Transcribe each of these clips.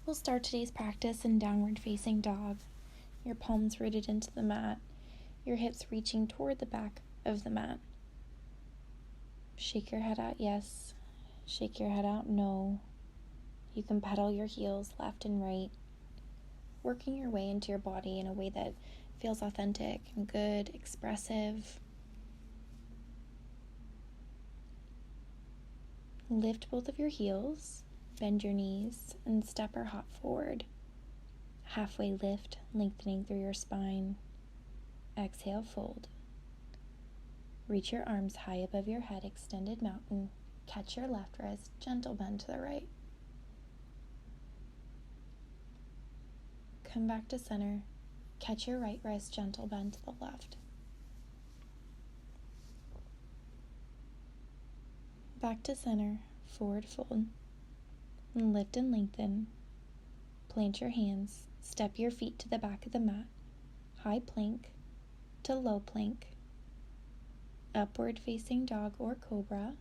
We'll start today's practice in downward facing dog. Your palms rooted into the mat, your hips reaching toward the back of the mat. Shake your head out yes, shake your head out no. You can pedal your heels left and right, working your way into your body in a way that feels authentic and good, expressive. Lift both of your heels, bend your knees, and step or hop forward. Halfway lift, lengthening through your spine. Exhale, fold. Reach your arms high above your head, extended mountain. Catch your left wrist, gentle bend to the right. Come back to center. Catch your right wrist, gentle bend to the left. Back to center, forward fold. And lift and lengthen. Plant your hands, step your feet to the back of the mat. High plank to low plank. Upward facing dog or cobra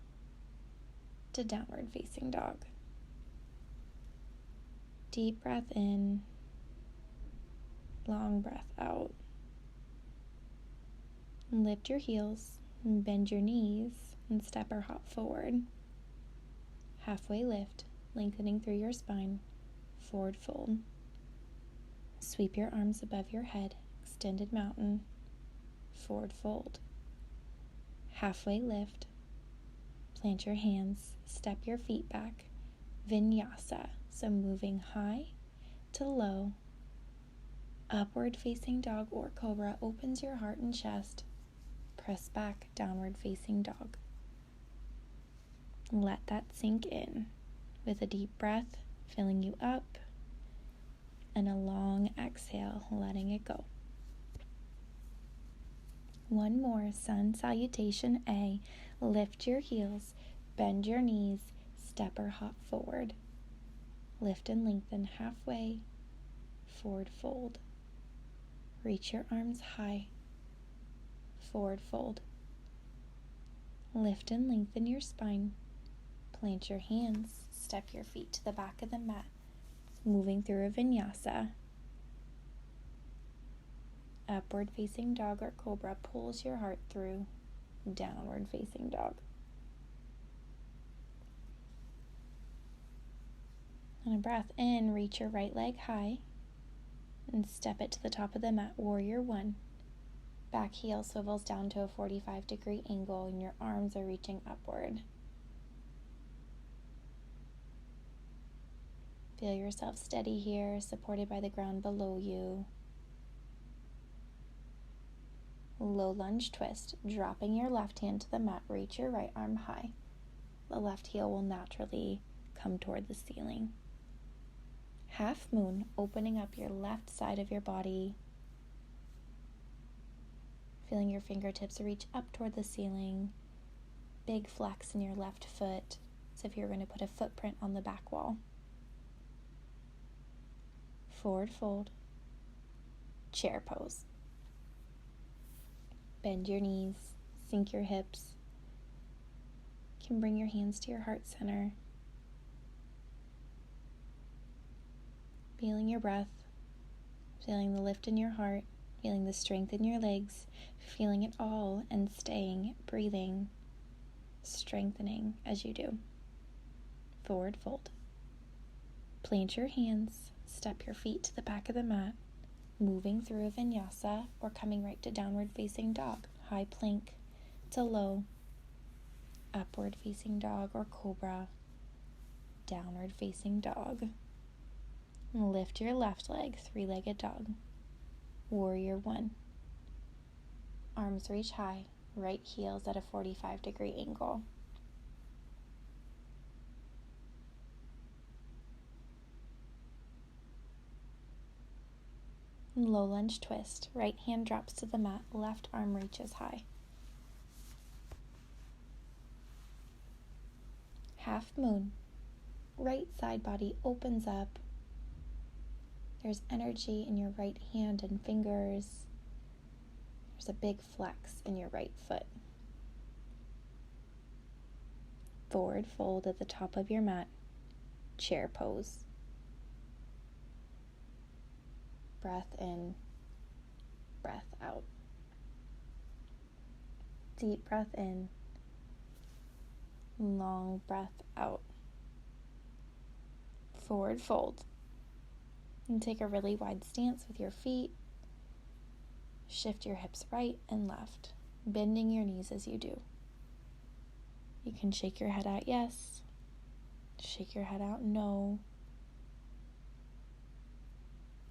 to downward facing dog. Deep breath in, long breath out. Lift your heels, and bend your knees, and step or hop forward. Halfway lift, lengthening through your spine, forward fold. Sweep your arms above your head, extended mountain, forward fold. Halfway lift, plant your hands, step your feet back, vinyasa, so moving high to low. Upward facing dog or cobra opens your heart and chest. Press back, downward facing dog. Let that sink in with a deep breath, filling you up, and a long exhale, letting it go. One more, sun salutation A. Lift your heels, bend your knees, step or hop forward. Lift and lengthen halfway, forward fold. Reach your arms high, forward fold. Lift and lengthen your spine. Plant your hands, step your feet to the back of the mat, moving through a vinyasa. Upward facing dog or cobra pulls your heart through downward facing dog. On a breath in, reach your right leg high and step it to the top of the mat, warrior one. Back heel swivels down to a 45-degree angle and your arms are reaching upward. Feel yourself steady here, supported by the ground below you. Low lunge twist, dropping your left hand to the mat, reach your right arm high. The left heel will naturally come toward the ceiling. Half moon, opening up your left side of your body. Feeling your fingertips reach up toward the ceiling. Big flex in your left foot, as if you're going to put a footprint on the back wall. Forward fold. Chair pose. Bend your knees, sink your hips. You can bring your hands to your heart center. Feeling your breath, feeling the lift in your heart, feeling the strength in your legs, feeling it all and staying, breathing, strengthening as you do. Forward fold. Plant your hands, step your feet to the back of the mat, moving through a vinyasa or coming right to downward facing dog, high plank to low, upward facing dog or cobra, downward facing dog. Lift your left leg, three-legged dog, warrior one. Arms reach high, right heels at a 45-degree angle. Low lunge twist, right hand drops to the mat, left arm reaches high. Half moon, right side body opens up. There's energy in your right hand and fingers. There's a big flex in your right foot. Forward fold at the top of your mat, chair pose. breath in, breath out. Deep breath in, long breath out. Forward fold. And take a really wide stance with your feet. Shift your hips right and left, bending your knees as you do. You can shake your head out yes, shake your head out no.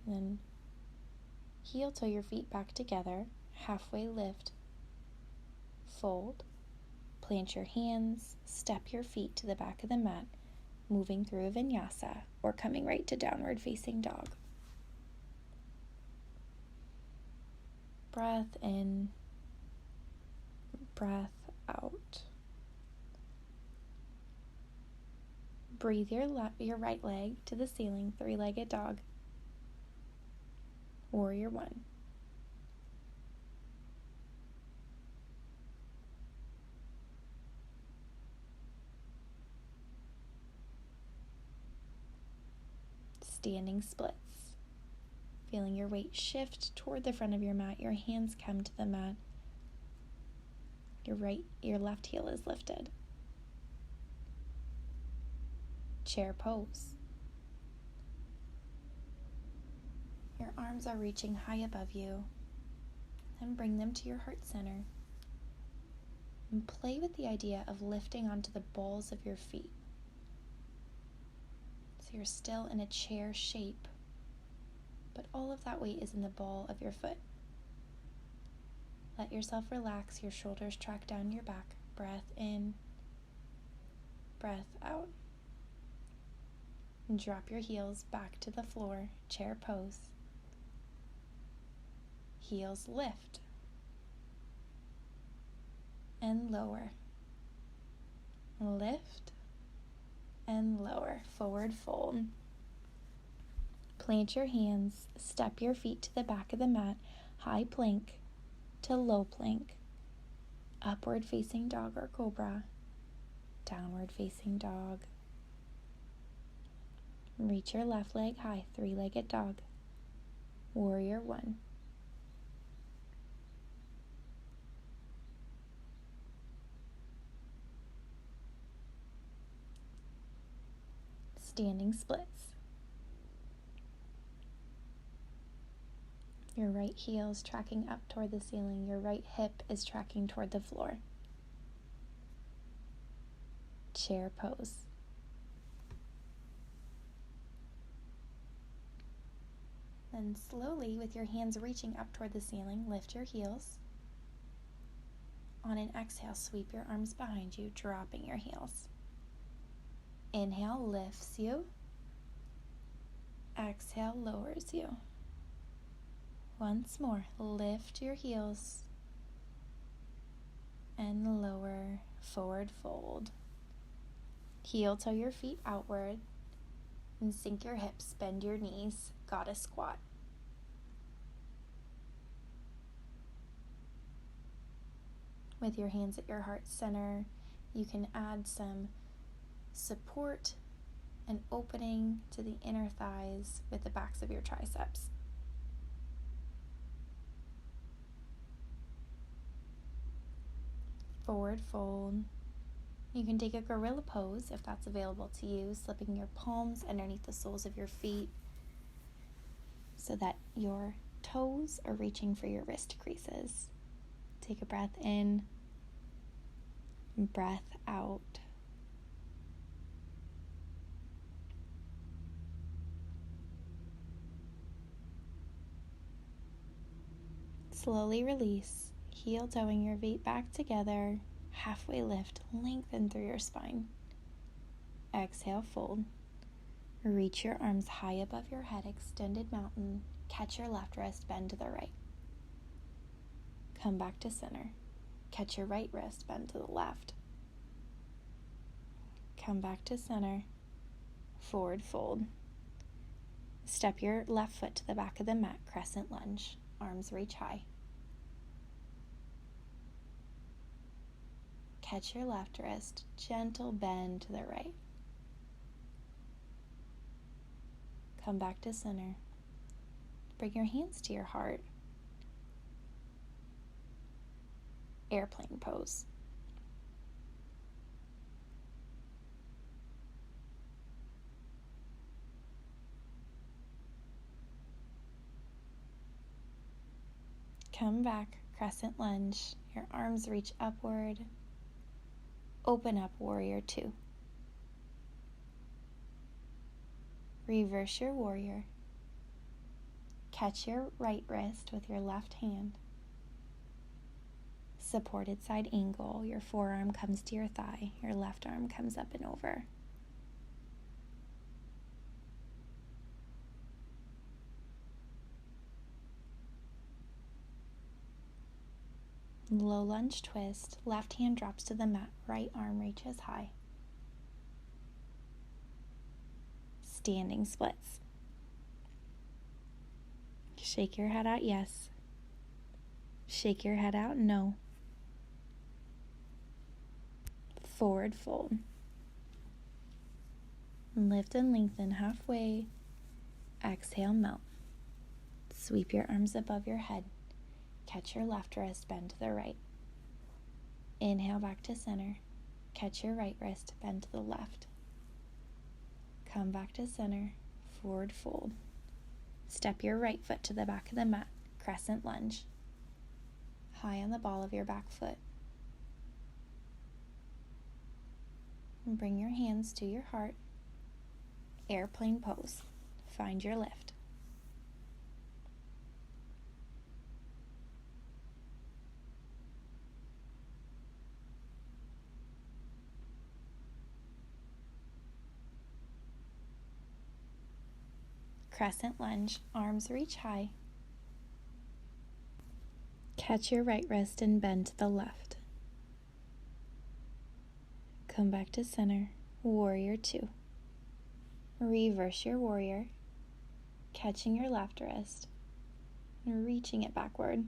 Then heel toe your feet back together, halfway lift, fold, plant your hands, step your feet to the back of the mat, moving through a vinyasa or coming right to downward facing dog. Breath in, breath out. Breathe your right leg to the ceiling, three-legged dog. Warrior one. Standing splits. Feeling your weight shift toward the front of your mat, your hands come to the mat. Your left heel is lifted. Chair pose. Your arms are reaching high above you, and bring them to your heart center. And play with the idea of lifting onto the balls of your feet. So you're still in a chair shape, but all of that weight is in the ball of your foot. Let yourself relax, your shoulders track down your back. Breath in, breath out. And drop your heels back to the floor, chair pose. Heels lift and lower. Lift and lower. Forward fold. Plant your hands, step your feet to the back of the mat, high plank to low plank, upward facing dog or cobra, downward facing dog. Reach your left leg high, three-legged dog, warrior one. Standing splits. Your right heel is tracking up toward the ceiling. Your right hip is tracking toward the floor. Chair pose. Then slowly, with your hands reaching up toward the ceiling, lift your heels. On an exhale, sweep your arms behind you, dropping your heels. Inhale lifts you. Exhale lowers you. Once more, lift your heels and lower, forward fold. Heel toe your feet outward and sink your hips, bend your knees, goddess squat. With your hands at your heart center, you can add some support and opening to the inner thighs with the backs of your triceps. Forward fold. You can take a gorilla pose if that's available to you, slipping your palms underneath the soles of your feet so that your toes are reaching for your wrist creases. Take a breath in, breath out. Slowly release, heel toeing your feet back together, halfway lift, lengthen through your spine. Exhale, fold. Reach your arms high above your head, extended mountain. Catch your left wrist, bend to the right. Come back to center. Catch your right wrist, bend to the left. Come back to center. Forward fold. Step your left foot to the back of the mat, crescent lunge. Arms reach high. Catch your left wrist, gentle bend to the right. Come back to center. Bring your hands to your heart. Airplane pose. Come back, crescent lunge. Your arms reach upward. Open up, warrior two. Reverse your warrior. Catch your right wrist with your left hand. Supported side angle. Your forearm comes to your thigh. Your left arm comes up and over. Low lunge twist. Left hand drops to the mat. Right arm reaches high. Standing splits. Shake your head out, yes. Shake your head out, no. Forward fold. Lift and lengthen halfway. Exhale, melt. Sweep your arms above your head. Catch your left wrist, bend to the right. Inhale back to center. Catch your right wrist, bend to the left. Come back to center, forward fold. Step your right foot to the back of the mat, crescent lunge. High on the ball of your back foot. And bring your hands to your heart. Airplane pose. Find your lift. Crescent lunge, arms reach high. Catch your right wrist and bend to the left. Come back to center, warrior two. Reverse your warrior, catching your left wrist and reaching it backward.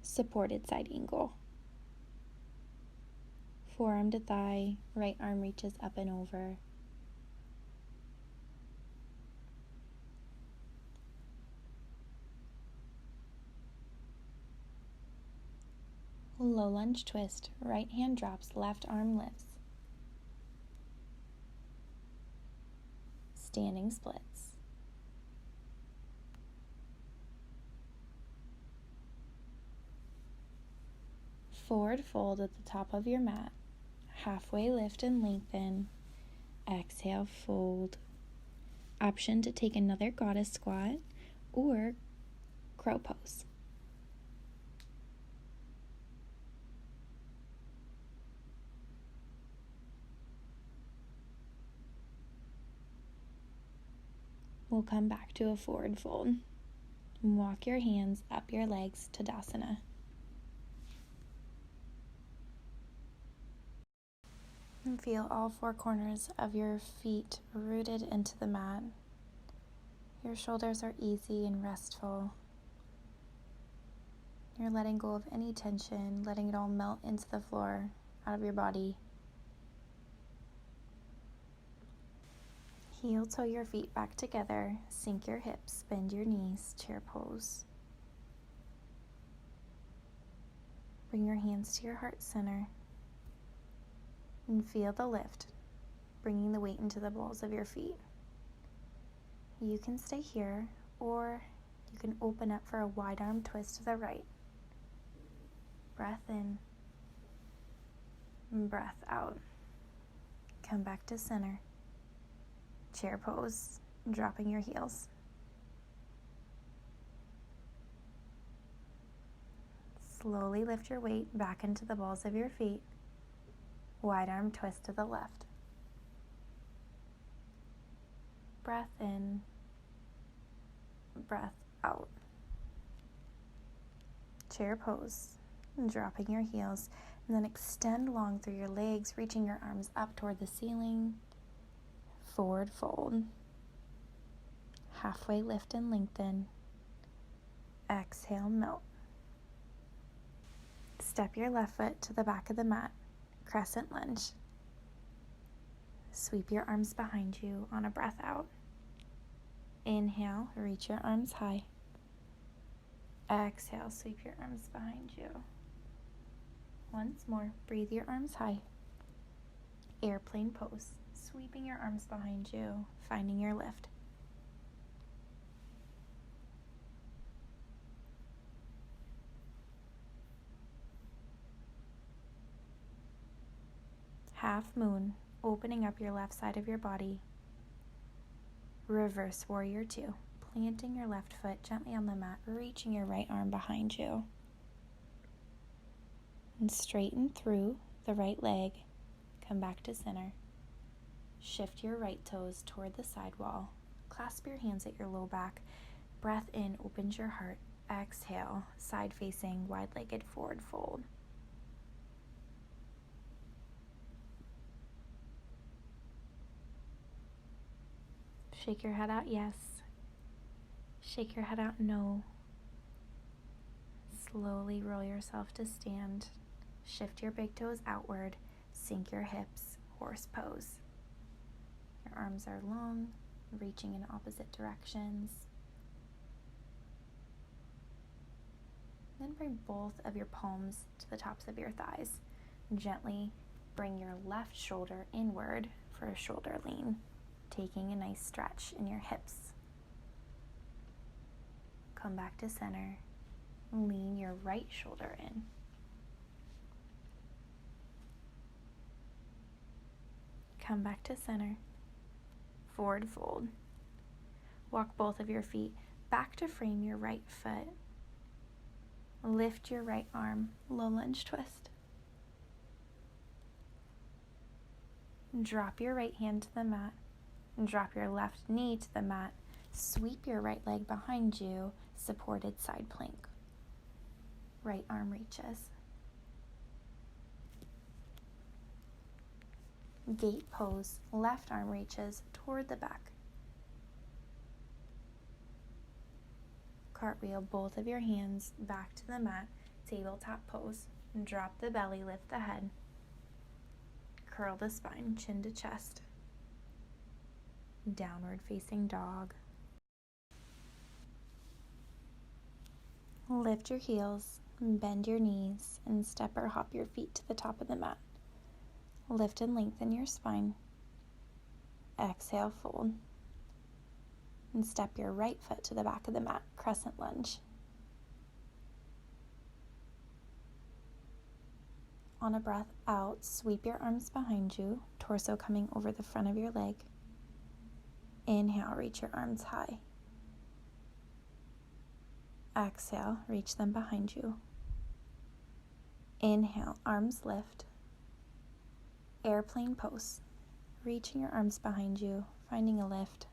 Supported side angle. Forearm to thigh, right arm reaches up and over. Low lunge twist, right hand drops, left arm lifts. Standing splits. Forward fold at the top of your mat. Halfway lift and lengthen. Exhale, fold. Option to take another goddess squat or crow pose. We'll come back to a forward fold. Walk your hands up your legs, Tadasana. And feel all four corners of your feet rooted into the mat. Your shoulders are easy and restful. You're letting go of any tension, letting it all melt into the floor, out of your body. Heel toe your feet back together, sink your hips, bend your knees, chair pose. Bring your hands to your heart center and feel the lift, bringing the weight into the balls of your feet. You can stay here, or you can open up for a wide arm twist to the right. Breath in, and breath out. Come back to center. Chair pose, dropping your heels. Slowly lift your weight back into the balls of your feet. Wide arm twist to the left. Breath in, breath out. Chair pose, dropping your heels, and then extend long through your legs, reaching your arms up toward the ceiling. Forward fold. Halfway lift and lengthen. Exhale, melt. Step your left foot to the back of the mat. Crescent lunge. Sweep your arms behind you on a breath out. Inhale, reach your arms high. Exhale, sweep your arms behind you. Once more, breathe your arms high. Airplane pose, sweeping your arms behind you, finding your lift. Half moon, opening up your left side of your body. Reverse warrior two, planting your left foot gently on the mat, reaching your right arm behind you. And straighten through the right leg. Come back to center. Shift your right toes toward the side wall. Clasp your hands at your low back. Breath in opens your heart. Exhale, side facing, wide-legged forward fold. Shake your head out, yes. Shake your head out, no. Slowly roll yourself to stand. Shift your big toes outward. Sink your hips, horse pose. Your arms are long, reaching in opposite directions. Then bring both of your palms to the tops of your thighs. Gently bring your left shoulder inward for a shoulder lean, taking a nice stretch in your hips. Come back to center. Lean your right shoulder in. Come back to center. Forward fold. Walk both of your feet back to frame your right foot. Lift your right arm, low lunge twist. Drop your right hand to the mat. Drop your left knee to the mat. Sweep your right leg behind you, supported side plank. Right arm reaches. Gate pose, left arm reaches toward the back. Cartwheel both of your hands back to the mat, tabletop pose. Drop the belly, lift the head. Curl the spine, chin to chest. Downward facing dog. Lift your heels, bend your knees, and step or hop your feet to the top of the mat. Lift and lengthen your spine. Exhale, fold. And step your right foot to the back of the mat, crescent lunge. On a breath out, sweep your arms behind you, torso coming over the front of your leg. Inhale, reach your arms high. Exhale, reach them behind you. Inhale, arms lift. Airplane pose, reaching your arms behind you, finding a lift.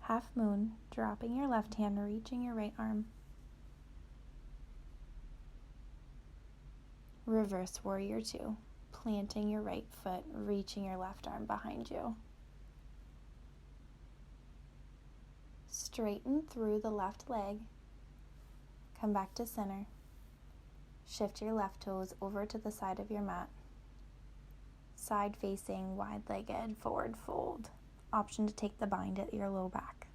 Half moon, dropping your left hand, reaching your right arm. Reverse warrior two, planting your right foot, reaching your left arm behind you. Straighten through the left leg. Come back to center. Shift your left toes over to the side of your mat. Side facing, wide-legged, forward fold. Option to take the bind at your low back.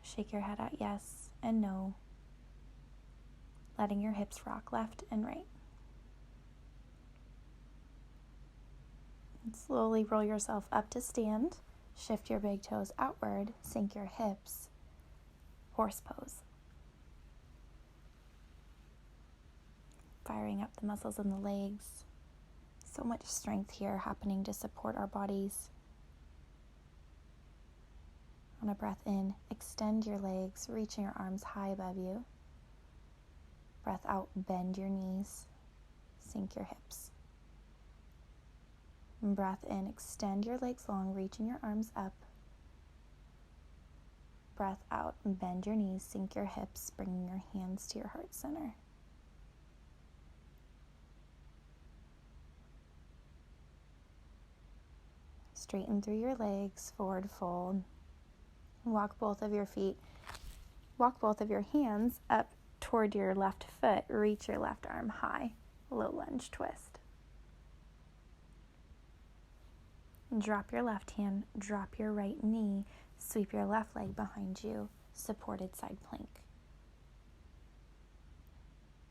Shake your head out yes and no, letting your hips rock left and right. And slowly roll yourself up to stand. Shift your big toes outward, sink your hips, horse pose. Firing up the muscles in the legs. So much strength here happening to support our bodies. On a breath in, extend your legs, reaching your arms high above you. Breath out, bend your knees, sink your hips. And breath in, extend your legs long, reaching your arms up. Breath out, bend your knees, sink your hips, bringing your hands to your heart center. Straighten through your legs, forward fold. Walk both of your feet Walk both of your hands up toward your left foot. Reach your left arm high. Low lunge twist. Drop your left hand, drop your right knee, sweep your left leg behind you, supported side plank.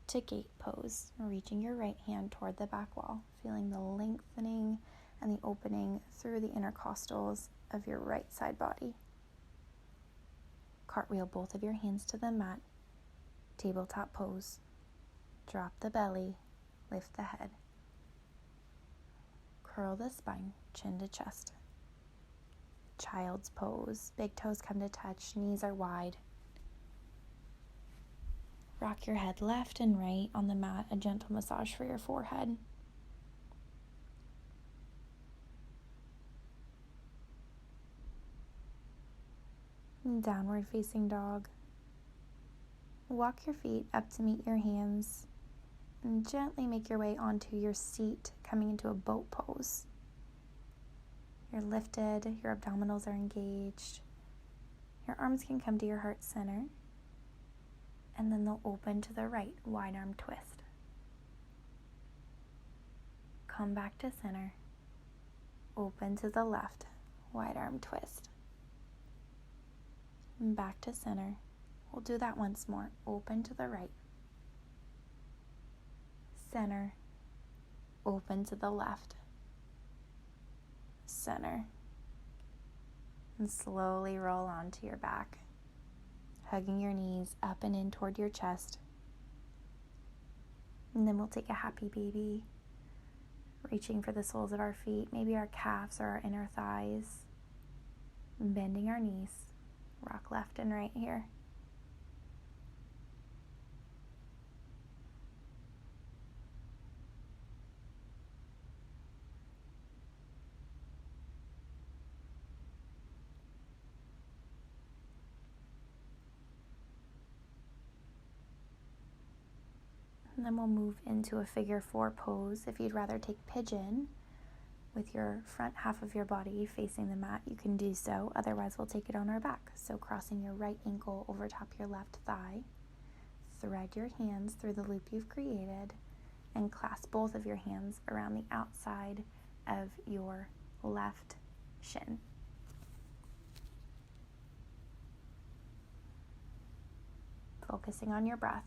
To gate pose, reaching your right hand toward the back wall, feeling the lengthening and the opening through the intercostals of your right side body. Cartwheel both of your hands to the mat, tabletop pose. Drop the belly, lift the head. Curl the spine, chin to chest. Child's pose, big toes come to touch, knees are wide. Rock your head left and right on the mat, a gentle massage for your forehead. Downward facing dog. Walk your feet up to meet your hands and gently make your way onto your seat, coming into a boat pose. You're lifted, your abdominals are engaged. Your arms can come to your heart center, and then they'll open to the right, wide arm twist. Come back to center, open to the left, wide arm twist. And back to center. We'll do that once more. Open to the right. Center. Open to the left. Center. And slowly roll onto your back, hugging your knees up and in toward your chest. And then we'll take a happy baby, reaching for the soles of our feet, maybe our calves or our inner thighs, bending our knees. Rock left and right here. And then we'll move into a figure 4 pose. If you'd rather take pigeon with your front half of your body facing the mat, you can do so. Otherwise, we'll take it on our back. So crossing your right ankle over top your left thigh, thread your hands through the loop you've created, and clasp both of your hands around the outside of your left shin. Focusing on your breath.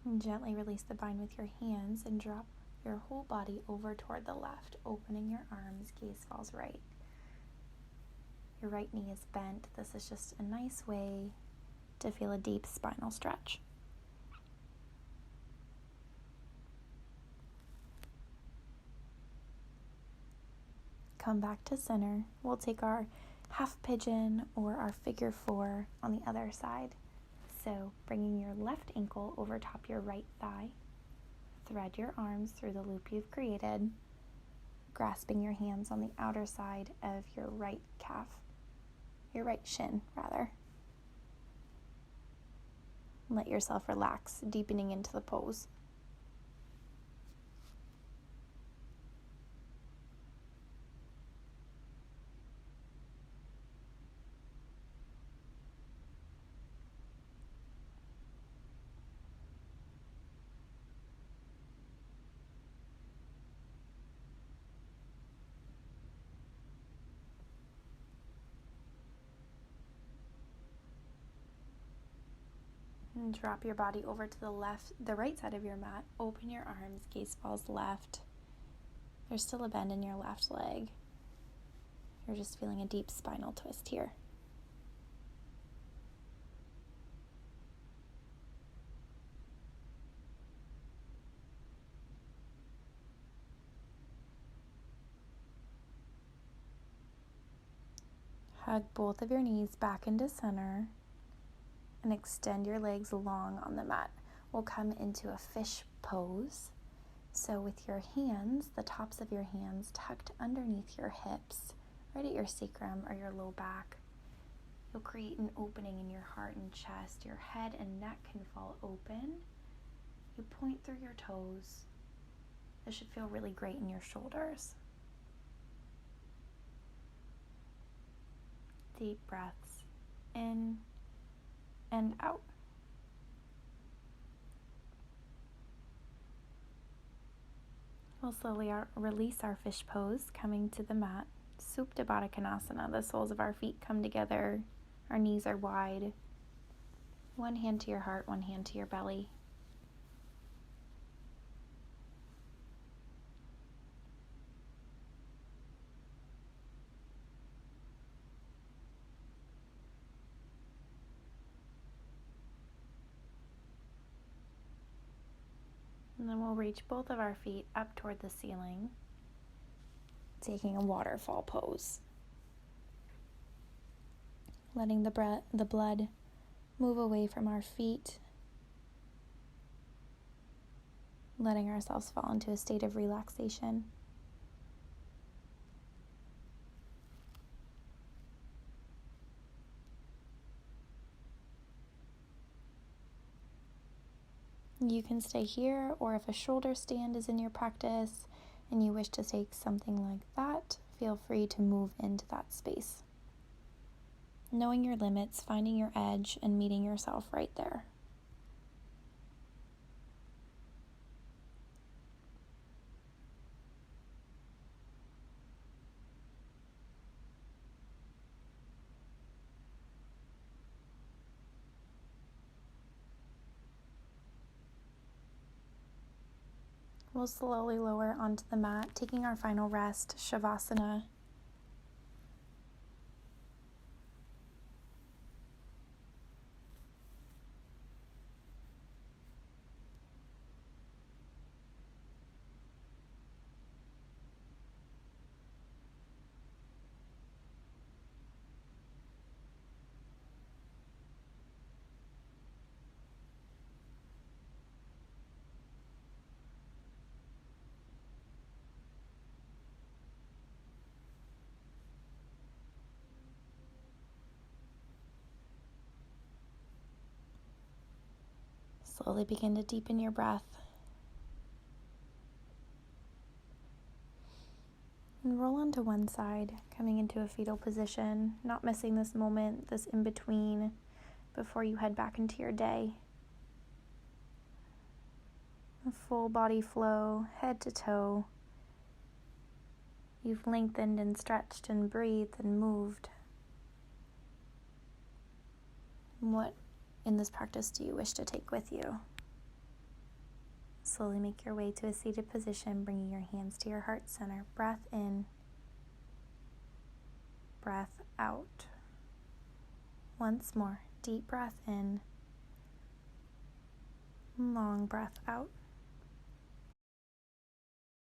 And gently release the bind with your hands and drop your whole body over toward the left, opening your arms, gaze falls right. Your right knee is bent. This is just a nice way to feel a deep spinal stretch. Come back to center. We'll take our half pigeon or our figure 4 on the other side. So bringing your left ankle over top your right thigh, thread your arms through the loop you've created, grasping your hands on the outer side of your right calf, your right shin rather. Let yourself relax, deepening into the pose. And drop your body over to the right side of your mat. Open your arms, gaze falls left. There's still a bend in your left leg. You're just feeling a deep spinal twist here. Hug both of your knees back into center and extend your legs long on the mat. We'll come into a fish pose. So with your hands, the tops of your hands tucked underneath your hips, right at your sacrum or your low back, you'll create an opening in your heart and chest. Your head and neck can fall open. You point through your toes. This should feel really great in your shoulders. Deep breaths in and out. We'll slowly release our fish pose, coming to the mat. Supta Baddha Konasana. The soles of our feet come together. Our knees are wide. One hand to your heart, one hand to your belly. And then we'll reach both of our feet up toward the ceiling, taking a waterfall pose. Letting the blood move away from our feet, letting ourselves fall into a state of relaxation. You can stay here, or if a shoulder stand is in your practice and you wish to take something like that, feel free to move into that space. Knowing your limits, finding your edge, and meeting yourself right there. We'll slowly lower onto the mat, taking our final rest, Shavasana. Slowly begin to deepen your breath. And roll onto one side, coming into a fetal position, not missing this moment, this in-between, before you head back into your day. A full body flow, head to toe. You've lengthened and stretched and breathed and moved. What in this practice do you wish to take with you? Slowly make your way to a seated position, bringing your hands to your heart center. Breath in, breath out. Once more, deep breath in, long breath out.